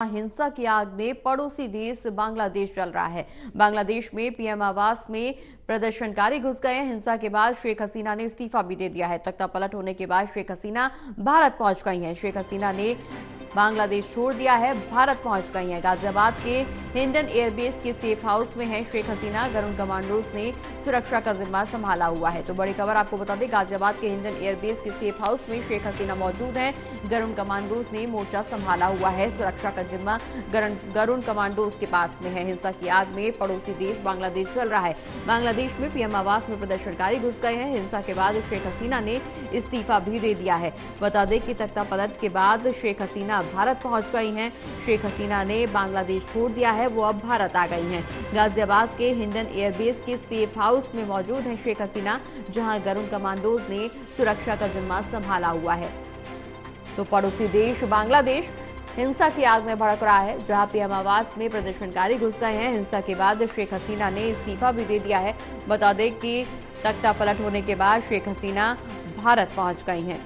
हिंसा की आग में पड़ोसी देश बांग्लादेश जल रहा है। बांग्लादेश में पीएम आवास में प्रदर्शनकारी घुस गए। हिंसा के बाद शेख हसीना ने इस्तीफा भी दे दिया है। तख्ता पलट होने के बाद शेख हसीना भारत पहुंच गई हैं। शेख हसीना ने बांग्लादेश छोड़ दिया है, भारत पहुंच गई हैं। गाजियाबाद के हिंडन एयरबेस के सेफ हाउस में है शेख हसीना। गरुण कमांडोज ने सुरक्षा का जिम्मा संभाला हुआ है। तो बड़ी खबर आपको बता दें, गाजियाबाद के हिंडन एयरबेस के सेफ हाउस में शेख हसीना मौजूद हैं। गरुण कमांडोज ने मोर्चा संभाला हुआ है। सुरक्षा का जिम्मा गरुण कमांडोज के पास में है। हिंसा की आग में पड़ोसी देश बांग्लादेश जल रहा है। बांग्लादेश में पीएम आवास में प्रदर्शनकारी घुस गए हैं। हिंसा के बाद शेख हसीना ने इस्तीफा भी दे दिया है। बता दें कि तख्ता पलट के बाद शेख हसीना भारत पहुंच गई हैं। शेख हसीना ने बांग्लादेश छोड़ दिया है, वो अब भारत आ गई हैं। गाजियाबाद के हिंडन एयरबेस के सेफ हाउस में मौजूद हैं शेख हसीना, जहां गरुण कमांडोज ने सुरक्षा का जिम्मा संभाला हुआ है। तो पड़ोसी देश बांग्लादेश हिंसा की आग में भड़क रहा है, जहां पीएम आवास में प्रदर्शनकारी घुस गए हैं। हिंसा के बाद शेख हसीना ने इस्तीफा भी दे दिया है। बता दें कि तख्ता पलट होने के बाद शेख हसीना भारत पहुंच गई हैं।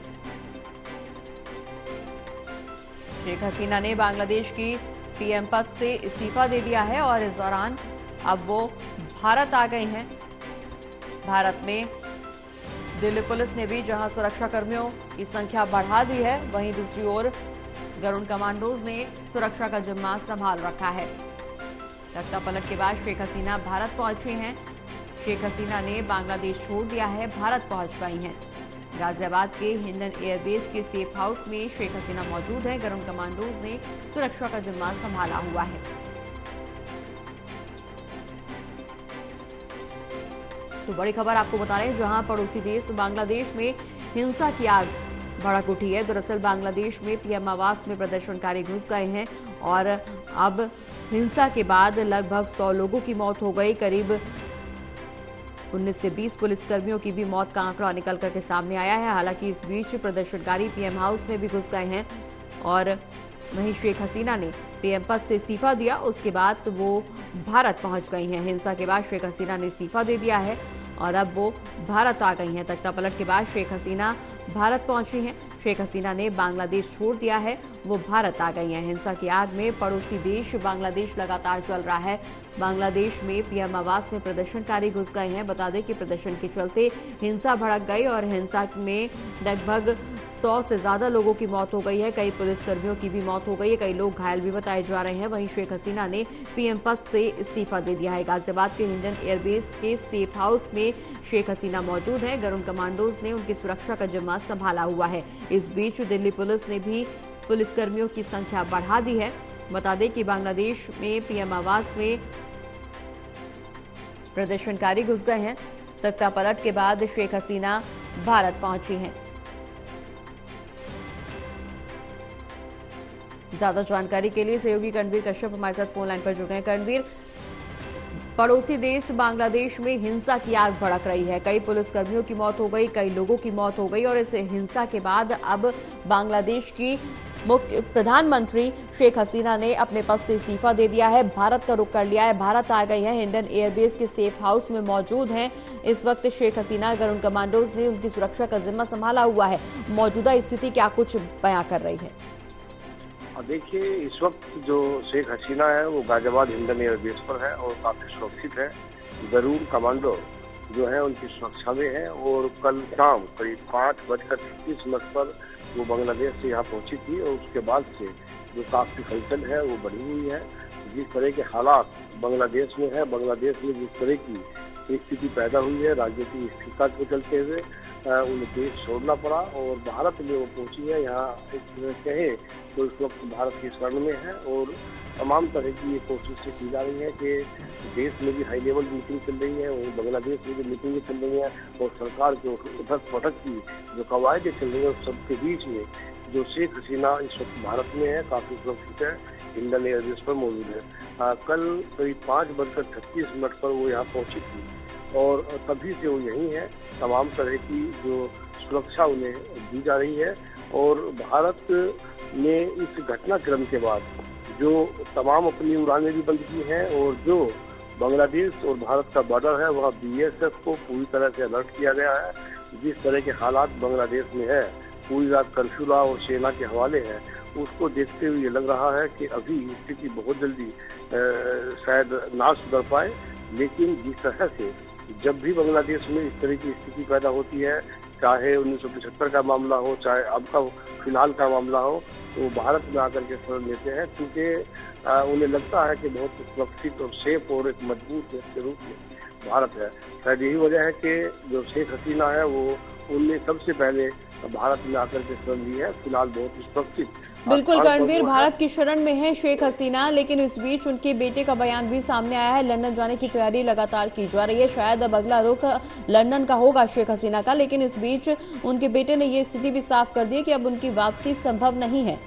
शेख हसीना ने बांग्लादेश की पीएम पद से इस्तीफा दे दिया है और इस दौरान अब वो भारत आ गई हैं। भारत में दिल्ली पुलिस ने भी जहां सुरक्षा कर्मियों की संख्या बढ़ा दी है, वहीं दूसरी ओर गरुण कमांडोज ने सुरक्षा का जिम्मा संभाल रखा है। तख्ता पलट के बाद शेख हसीना भारत पहुंची हैं। शेख हसीना ने बांग्लादेश छोड़ दिया है, भारत पहुंच गई हैं। गाजियाबाद के हिंडन एयरबेस के सेफ हाउस में शेख हसीना मौजूद है। गरुण कमांडोज ने सुरक्षा का जिम्मा संभाला हुआ है। तो बड़ी खबर आपको बता रहे हैं, जहां पड़ोसी देश बांग्लादेश में हिंसा की आग भड़क उठी है। दरअसल बांग्लादेश में पीएम आवास में प्रदर्शनकारी घुस गए हैं और अब हिंसा के बाद लगभग 100 लोगों की मौत हो गई। करीब 19 से 20 पुलिसकर्मियों की भी मौत का आंकड़ा निकल करके सामने आया है। हालांकि इस बीच प्रदर्शनकारी पीएम हाउस में भी घुस गए हैं और वहीं शेख हसीना ने पीएम पद से इस्तीफा दिया। उसके बाद वो भारत पहुंच गई हैं। हिंसा के बाद शेख हसीना ने इस्तीफा दे दिया है और अब वो भारत आ गई हैं। तख्ता पलट के बाद शेख हसीना भारत पहुंची हैं। शेख हसीना ने बांग्लादेश छोड़ दिया है, वो भारत आ गई हैं। हिंसा की आग में पड़ोसी देश बांग्लादेश लगातार जल रहा है। बांग्लादेश में पीएम आवास में प्रदर्शनकारी घुस गए हैं। बता दें कि प्रदर्शन के चलते हिंसा भड़क गई और हिंसा में लगभग 100 से ज्यादा लोगों की मौत हो गई है। कई पुलिसकर्मियों की भी मौत हो गई है, कई लोग घायल भी बताए जा रहे हैं। वहीं शेख हसीना ने पीएम पद से इस्तीफा दे दिया है। गाजियाबाद के हिंडन एयरबेस के सेफ हाउस में शेख हसीना मौजूद है। गरुण कमांडोज ने उनकी सुरक्षा का जिम्मा संभाला हुआ है। इस बीच दिल्ली पुलिस ने भी पुलिसकर्मियों की संख्या बढ़ा दी है। बता दें कि बांग्लादेश में पीएम आवास में प्रदर्शनकारी घुस गए हैं। तख्ता पलट के बाद शेख हसीना भारत पहुंची हैं। ज्यादा जानकारी के लिए सहयोगी करणवीर कश्यप हमारे साथ फोन लाइन पर जुड़ गए हैं। करणवीर, पड़ोसी देश बांग्लादेश में हिंसा की आग भड़क रही है। कई पुलिसकर्मियों की मौत हो गई, कई लोगों की मौत हो गई और इस हिंसा के बाद अब बांग्लादेश की मुख्य प्रधानमंत्री शेख हसीना ने अपने पद से इस्तीफा दे दिया है, भारत का रुख कर लिया है, भारत आ गई है। हिंडन एयरबेस के सेफ हाउस में मौजूद हैं इस वक्त शेख हसीना। गरुण कमांडोज ने उनकी सुरक्षा का जिम्मा संभाला हुआ है। मौजूदा स्थिति क्या कुछ बयां कर रही है? देखिए, इस वक्त जो शेख हसीना है वो गाजियाबाद हिंडन एयरबेस पर है और काफी सुरक्षित है। गरुण कमांडो जो है उनकी सुरक्षा में है और कल शाम करीब 5:36 पर वो बांग्लादेश से यहाँ पहुंची थी और उसके बाद से जो काफी हलचल है वो बढ़ी हुई है। जिस तरह के हालात बांग्लादेश में है, बांग्लादेश में जिस तरह की स्थिति पैदा हुई है, राजनीतिक स्थिरता के चलते हुए उन्हें देश छोड़ना पड़ा और भारत में वो पहुंची है। यहाँ कहे तो इस वक्त भारत की शरण में है और तमाम तरह की ये कोशिशें की जा रही है कि देश में भी हाई लेवल मीटिंग चल रही है, वहीं बांग्लादेश में भी मीटिंगें चल रही हैं और सरकार के उठक पटक की जो कवायदें चल रही है उस सबके बीच में जो शेख हसीना इस वक्त भारत में है, काफी सुरक्षित है, हिंडन एयरबेस पर मौजूद है। कल करीब 5:36 पर वो यहाँ पहुंची थी और तभी से वो यहीं है। तमाम तरह की जो सुरक्षा उन्हें दी जा रही है और भारत ने इस घटनाक्रम के बाद जो तमाम अपनी उड़ानें भी बंद की हैं और जो बांग्लादेश और भारत का बॉर्डर है वहाँ बीएसएफ को पूरी तरह से अलर्ट किया गया है। जिस तरह के हालात बांग्लादेश में है, पूरी रात कर्फ्यू रहा और सेना के हवाले है उसको देखते हुए ये लग रहा है कि अभी स्थिति बहुत जल्दी शायद ना सुधर पाए। लेकिन जिस तरह से जब भी बांग्लादेश में इस तरह की स्थिति पैदा होती है, चाहे 1975 का मामला हो, चाहे अब का फिलहाल का मामला हो, तो भारत में आकर के शरण लेते हैं, क्योंकि उन्हें लगता है कि बहुत सुरक्षित और सेफ और एक मजबूत देश के रूप में भारत है। शायद यही वजह है कि जो शेख हसीना है वो उनने सबसे पहले भारत में आकर के शरण ली है। फिलहाल बहुत ही सुरक्षित। बिल्कुल रणवीर, भारत की शरण में है शेख हसीना, लेकिन इस बीच उनके बेटे का बयान भी सामने आया है। लंदन जाने की तैयारी लगातार की जा रही है। शायद अब अगला रुख लंदन का होगा शेख हसीना का, लेकिन इस बीच उनके बेटे ने ये स्थिति भी साफ कर दी है कि अब उनकी वापसी संभव नहीं है।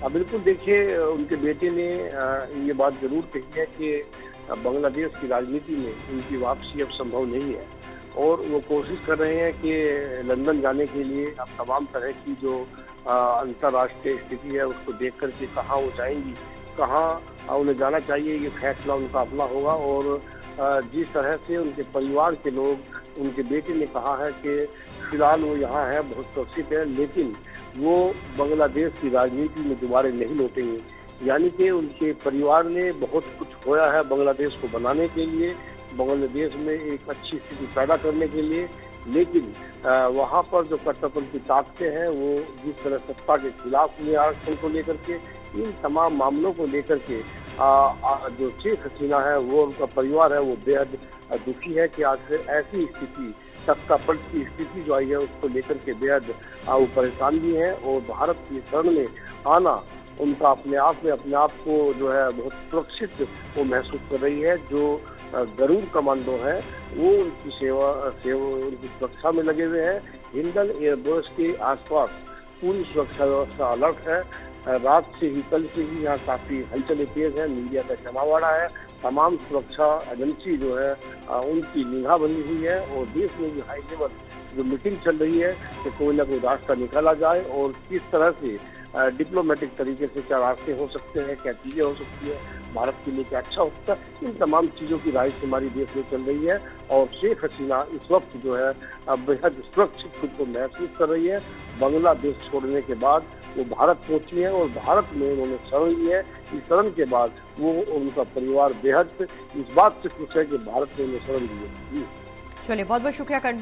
बिल्कुल, देखिए, उनके बेटे ने ये बात जरूर कही है कि बांग्लादेश की राजनीति में उनकी वापसी अब संभव नहीं है, और वो कोशिश कर रहे हैं कि लंदन जाने के लिए अब तमाम तरह की जो अंतर्राष्ट्रीय स्थिति है उसको देख करके कहाँ वो जाएंगी, कहाँ उन्हें जाना चाहिए, ये फैसला उनका अपना होगा। और जिस तरह से उनके परिवार के लोग, उनके बेटे ने कहा है कि फिलहाल वो यहाँ है, बहुत सुरक्षित है, लेकिन वो बांग्लादेश की राजनीति में दोबारा नहीं लौटेंगे। यानी कि उनके परिवार ने बहुत कुछ खोया है बांग्लादेश को बनाने के लिए, बांग्लादेश में एक अच्छी स्थिति पैदा करने के लिए, लेकिन वहाँ पर जो कट्टरपंथी ताकतें हैं वो जिस तरह सत्ता के खिलाफ हुए आरक्षण को लेकर के, इन तमाम मामलों को लेकर के जो शेख हसीना है वो, उनका परिवार है, वो बेहद दुखी है कि आखिर ऐसी स्थिति, सत्ता पलट की स्थिति जो आई है उसको लेकर के बेहद वो परेशान भी है। और भारत की शरण में आना उनका अपने आप को जो है बहुत सुरक्षित वो महसूस कर रही है। जो गरुड़ कमांडो है वो उनकी सेवा उनकी सुरक्षा में लगे हुए हैं। हिंडन एयरबेस के आसपास पूरी सुरक्षा व्यवस्था अलर्ट है। रात से ही, कल से ही यहाँ काफी हलचलें तेज है, मीडिया का जमावड़ा है, तमाम सुरक्षा एजेंसी जो है उनकी निगाह बनी हुई है। और देश में भी हाई लेवल जो मीटिंग चल रही है कि कोई ना कोई रास्ता निकाला जाए, और किस तरह से डिप्लोमेटिक तरीके से क्या रास्ते हो सकते हैं, क्या चीजें हो सकती है, भारत के लिए क्या अच्छा हो सकता है, इन तमाम चीजों की राय हमारी देश में चल रही है। और शेख हसीना इस वक्त जो है बेहद सुरक्षित खुद को महसूस कर रही है। बांग्लादेश छोड़ने के बाद वो भारत पहुंची है, और भारत में उन्होंने शरण ली है। इस शरण के बाद वो उनका परिवार बेहद इस बात से खुश है कि भारत ने उन्हें शरण दी है। चलिए, बहुत बहुत शुक्रिया करणवीर।